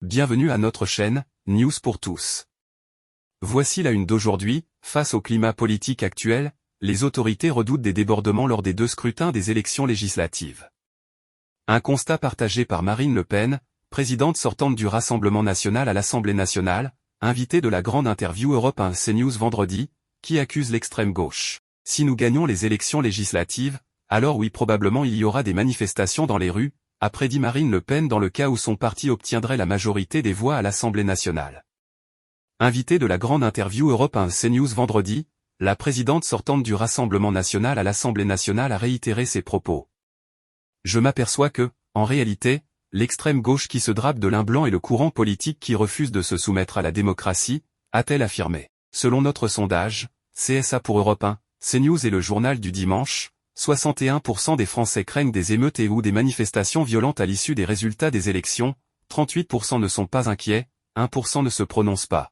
Bienvenue à notre chaîne, News pour tous. Voici la une d'aujourd'hui. Face au climat politique actuel, les autorités redoutent des débordements lors des 2 scrutins des élections législatives. Un constat partagé par Marine Le Pen, présidente sortante du Rassemblement national à l'Assemblée nationale, invitée de la grande interview Europe 1 CNews vendredi, qui accuse l'extrême gauche. Si nous gagnons les élections législatives, alors oui, probablement il y aura des manifestations dans les rues, a prédit Marine Le Pen dans le cas où son parti obtiendrait la majorité des voix à l'Assemblée nationale. Invitée de la grande interview Europe 1 CNews vendredi, la présidente sortante du Rassemblement national à l'Assemblée nationale a réitéré ses propos. Je m'aperçois que, en réalité, l'extrême gauche qui se drape de lin blanc est le courant politique qui refuse de se soumettre à la démocratie, a-t-elle affirmé. Selon notre sondage, CSA pour Europe 1, CNews et le journal du dimanche, 61% des Français craignent des émeutes et ou des manifestations violentes à l'issue des résultats des élections, 38% ne sont pas inquiets, 1% ne se prononcent pas.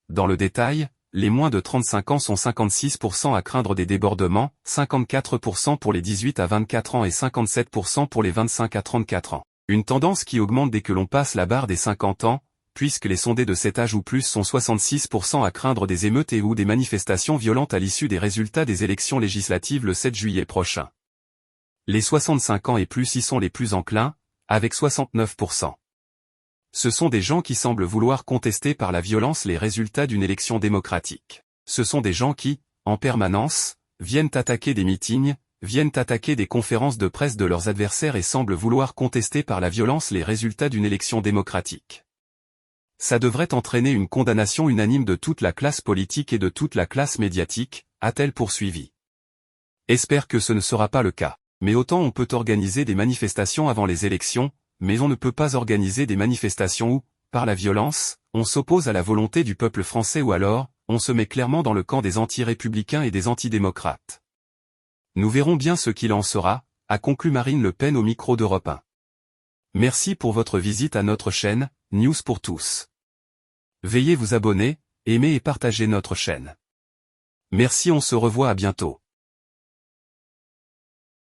Dans le détail, les moins de 35 ans sont 56% à craindre des débordements, 54% pour les 18 à 24 ans et 57% pour les 25 à 34 ans. Une tendance qui augmente dès que l'on passe la barre des 50 ans, puisque les sondés de cet âge ou plus sont 66% à craindre des émeutes et ou des manifestations violentes à l'issue des résultats des élections législatives le 7 juillet prochain. Les 65 ans et plus y sont les plus enclins, avec 69%. Ce sont des gens qui semblent vouloir contester par la violence les résultats d'une élection démocratique. Ce sont des gens qui, en permanence, viennent attaquer des meetings, viennent attaquer des conférences de presse de leurs adversaires et semblent vouloir contester par la violence les résultats d'une élection démocratique. Ça devrait entraîner une condamnation unanime de toute la classe politique et de toute la classe médiatique, a-t-elle poursuivi. Espère que ce ne sera pas le cas. Mais autant on peut organiser des manifestations avant les élections, mais on ne peut pas organiser des manifestations où, par la violence, on s'oppose à la volonté du peuple français ou alors, on se met clairement dans le camp des anti-républicains et des antidémocrates. Nous verrons bien ce qu'il en sera, a conclu Marine Le Pen au micro d'Europe 1. Merci pour votre visite à notre chaîne, News pour tous. Veuillez vous abonner, aimer et partager notre chaîne. Merci, on se revoit à bientôt.